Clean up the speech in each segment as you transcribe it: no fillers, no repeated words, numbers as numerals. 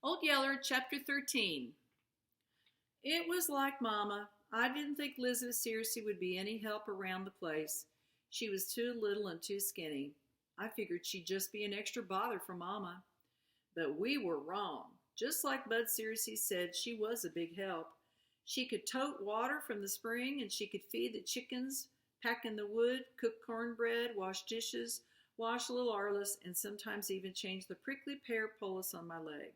Old Yeller, Chapter 13. It was like Mama. I didn't think Elizabeth seriously would be any help around the place. She was too little and too skinny. I figured she'd just be an extra bother for Mama. But we were wrong. Just like Bud seriously said, she was a big help. She could tote water from the spring, and she could feed the chickens, pack in the wood, cook cornbread, wash dishes, wash little Arliss, and sometimes even change the prickly pear poultice on my leg.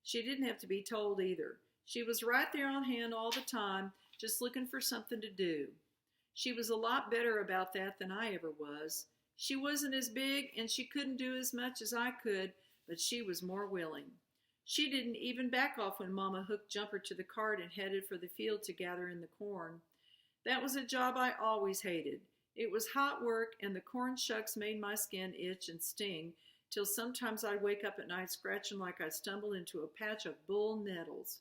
She didn't have to be told either. She was right there on hand all the time, just looking for something to do. She was a lot better about that than I ever was. She wasn't as big, and she couldn't do as much as I could, but she was more willing. She didn't even back off when Mama hooked Jumper to the cart and headed for the field to gather in the corn. That was a job I always hated. It was hot work, and the corn shucks made my skin itch and sting, till sometimes I'd wake up at night scratching like I'd stumbled into a patch of bull nettles.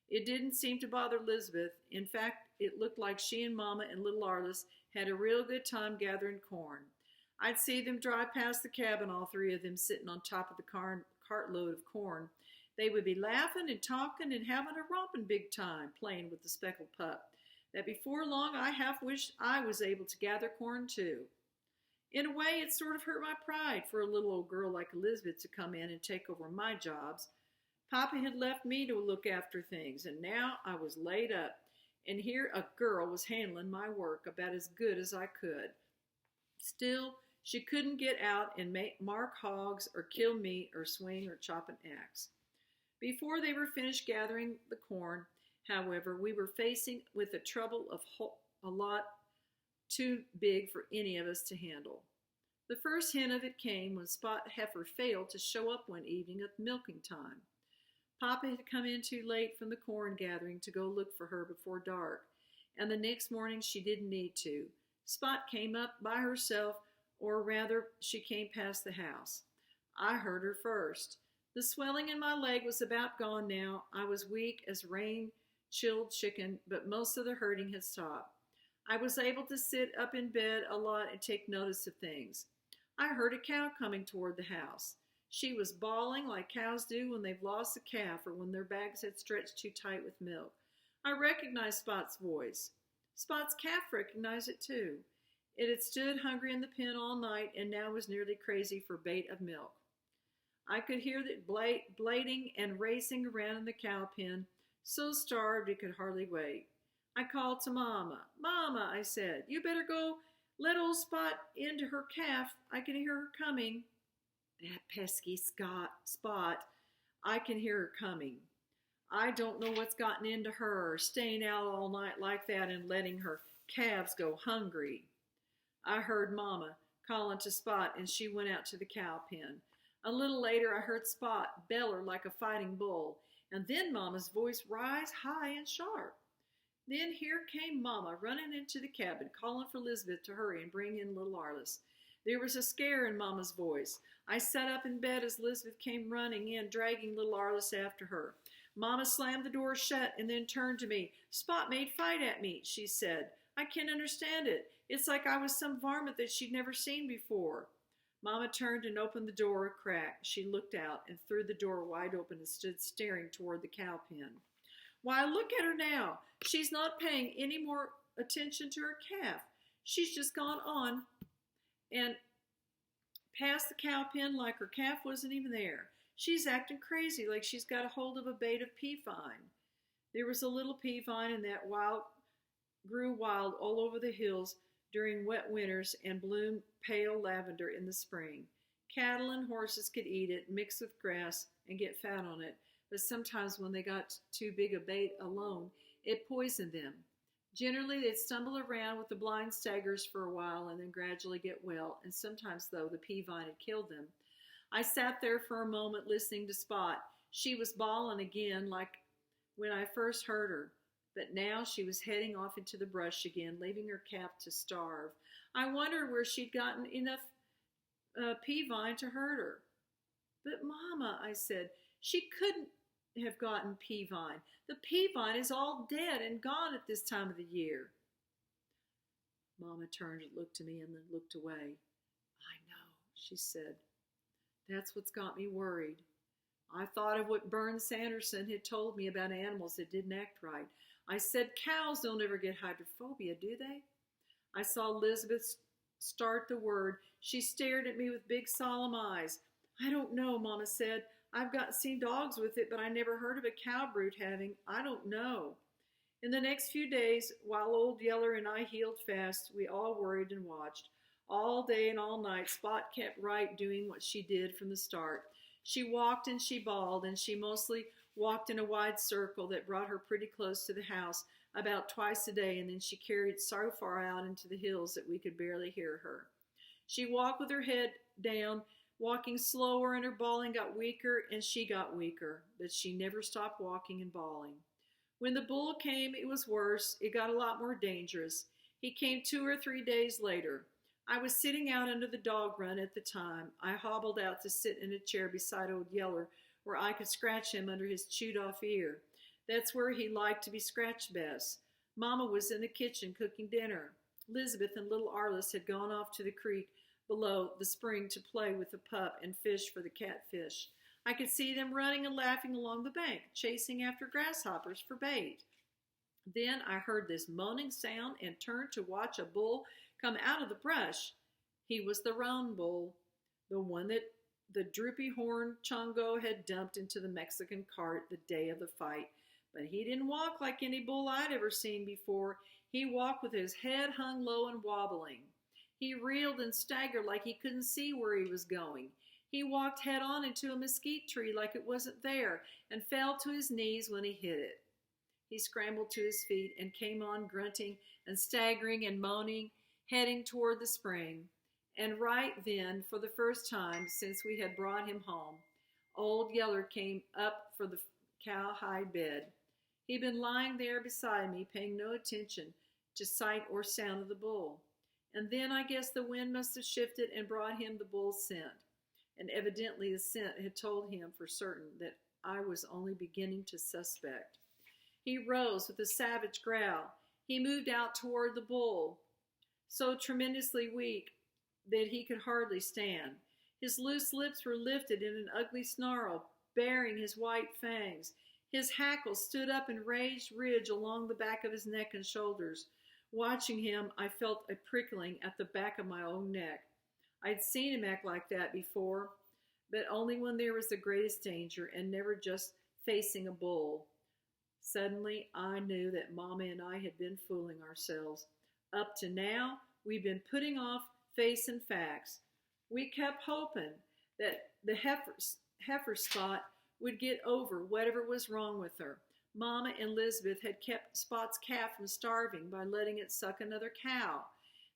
It didn't seem to bother Elizabeth. In fact, it looked like she and Mama and little Arliss had a real good time gathering corn. I'd see them drive past the cabin, all three of them sitting on top of the cartload of corn. They would be laughing and talking and having a romping big time playing with the speckled pup, that before long I half wished I was able to gather corn too. In a way, it sort of hurt my pride for a little old girl like Elizabeth to come in and take over my jobs. Papa had left me to look after things, and now I was laid up, and here a girl was handling my work about as good as I could. Still, she couldn't get out and mark hogs or kill meat or swing or chop an axe. Before they were finished gathering the corn, however, we were facing with a trouble of a lot too big for any of us to handle. The first hint of it came when Spot Heifer failed to show up one evening at milking time. Papa had come in too late from the corn gathering to go look for her before dark, and the next morning she didn't need to. Spot came up by herself, or rather, she came past the house. I heard her first. The swelling in my leg was about gone now. I was weak as rain-chilled chicken, but most of the hurting had stopped. I was able to sit up in bed a lot and take notice of things. I heard a cow coming toward the house. She was bawling like cows do when they've lost a calf or when their bags had stretched too tight with milk. I recognized Spot's voice. Spot's calf recognized it too. It had stood hungry in the pen all night and now was nearly crazy for bait of milk. I could hear it blading and racing around in the cow pen, so starved it could hardly wait. I called to Mama. Mama, I said, you better go let old Spot into her calf. I can hear her coming. That pesky Spot. I can hear her coming. I don't know what's gotten into her, staying out all night like that and letting her calves go hungry. I heard Mama calling to Spot, and she went out to the cow pen. A little later, I heard Spot beller like a fighting bull, and then Mama's voice rise high and sharp. Then here came Mama running into the cabin, calling for Elizabeth to hurry and bring in little Arliss. There was a scare in Mama's voice. I sat up in bed as Elizabeth came running in, dragging little Arliss after her. Mama slammed the door shut and then turned to me. Spot made fight at me, she said. I can't understand it. It's like I was some varmint that she'd never seen before. Mama turned and opened the door a crack. She looked out and threw the door wide open and stood staring toward the cow pen. Why, look at her now. She's not paying any more attention to her calf. She's just gone on and past the cow pen like her calf wasn't even there. She's acting crazy like she's got a hold of a bait of pea vine. There was a little pea vine and that grew wild all over the hills during wet winters and bloomed pale lavender in the spring. Cattle and horses could eat it, mix with grass, and get fat on it. But sometimes when they got too big a bait alone, it poisoned them. Generally, they'd stumble around with the blind staggers for a while and then gradually get well, and sometimes, though, the pea vine had killed them. I sat there for a moment listening to Spot. She was bawling again like when I first heard her, but now she was heading off into the brush again, leaving her calf to starve. I wondered where she'd gotten enough pea vine to hurt her. But Mama, I said, she couldn't have gotten pea vine. The pea vine is all dead and gone at this time of the year. Mama turned and looked to me and then looked away. I know, she said. That's what's got me worried. I thought of what Burns Sanderson had told me about animals that didn't act right. I said, cows don't ever get hydrophobia, do they? I saw Elizabeth start the word. She stared at me with big solemn eyes. I don't know, Mama said. I've seen dogs with it, but I never heard of a cow brute having. I don't know. In the next few days, while Old Yeller and I healed fast, we all worried and watched. All day and all night, Spot kept right doing what she did from the start. She walked and she bawled, and she mostly walked in a wide circle that brought her pretty close to the house, about twice a day, and then she carried so far out into the hills that we could barely hear her. She walked with her head down, walking slower, and her bawling got weaker, and she got weaker, but she never stopped walking and bawling. When the bull came, it was worse. It got a lot more dangerous. He came 2 or 3 days later. I was sitting out under the dog run at the time. I hobbled out to sit in a chair beside Old Yeller where I could scratch him under his chewed-off ear. That's where he liked to be scratched best. Mama was in the kitchen cooking dinner. Elizabeth and little Arliss had gone off to the creek below the spring to play with the pup and fish for the catfish. I could see them running and laughing along the bank, chasing after grasshoppers for bait. Then I heard this moaning sound and turned to watch a bull come out of the brush. He was the roan bull, the one that the droopy horn Chongo had dumped into the Mexican cart the day of the fight. But he didn't walk like any bull I'd ever seen before. He walked with his head hung low and wobbling. He reeled and staggered like he couldn't see where he was going. He walked head on into a mesquite tree like it wasn't there and fell to his knees when he hit it. He scrambled to his feet and came on grunting and staggering and moaning, heading toward the spring. And right then, for the first time since we had brought him home, Old Yeller came up for the cowhide bed. He'd been lying there beside me, paying no attention to sight or sound of the bull. And then I guess the wind must have shifted and brought him the bull's scent. And evidently the scent had told him for certain that I was only beginning to suspect. He rose with a savage growl. He moved out toward the bull, so tremendously weak that he could hardly stand. His loose lips were lifted in an ugly snarl, baring his white fangs. His hackles stood up in raised ridge along the back of his neck and shoulders. Watching him, I felt a prickling at the back of my own neck. I'd seen him act like that before, but only when there was the greatest danger and never just facing a bull. Suddenly, I knew that Mama and I had been fooling ourselves. Up to now, we'd been putting off facing facts. We kept hoping that the heifer Spot would get over whatever was wrong with her. Mama and Elizabeth had kept Spot's calf from starving by letting it suck another cow.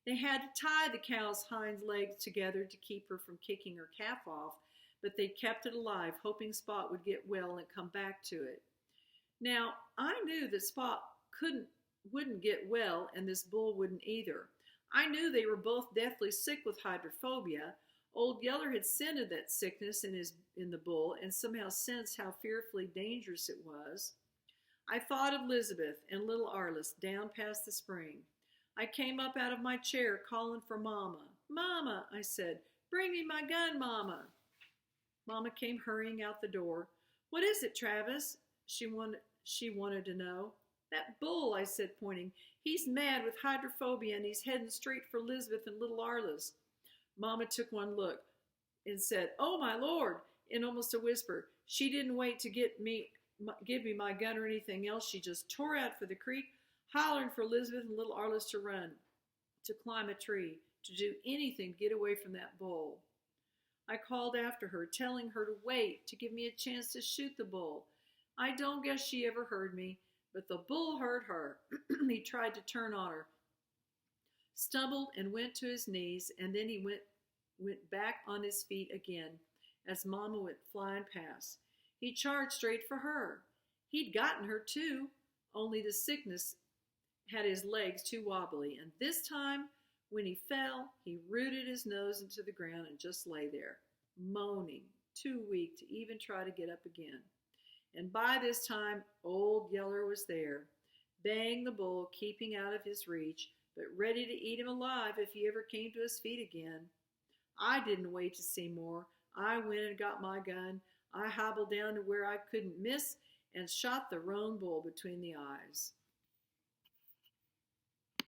They had to tie the cow's hind legs together to keep her from kicking her calf off, but they kept it alive, hoping Spot would get well and come back to it. Now, I knew that Spot wouldn't get well, and this bull wouldn't either. I knew they were both deathly sick with hydrophobia. Old Yeller had scented that sickness in the bull and somehow sensed how fearfully dangerous it was. I thought of Elizabeth and little Arliss down past the spring. I came up out of my chair calling for Mama. Mama, I said, bring me my gun, Mama. Mama came hurrying out the door. What is it, Travis? She wanted to know. That bull, I said, pointing. He's mad with hydrophobia and he's heading straight for Elizabeth and little Arliss. Mama took one look and said, oh, my Lord, in almost a whisper. She didn't wait to give me my gun or anything else. She just tore out for the creek, hollering for Elizabeth and little Arliss to run, to climb a tree, to do anything to get away from that bull. I called after her, telling her to wait, to give me a chance to shoot the bull. I don't guess she ever heard me, but the bull heard her. He tried to turn on her, stumbled and went to his knees, and then he went back on his feet again as Mama went flying past. He charged straight for her. He'd gotten her too, only the sickness had his legs too wobbly, and this time, when he fell, he rooted his nose into the ground and just lay there, moaning, too weak to even try to get up again. And by this time, Old Yeller was there, baying the bull, keeping out of his reach, but ready to eat him alive if he ever came to his feet again. I didn't wait to see more. I went and got my gun. I hobbled down to where I couldn't miss and shot the roan bull between the eyes.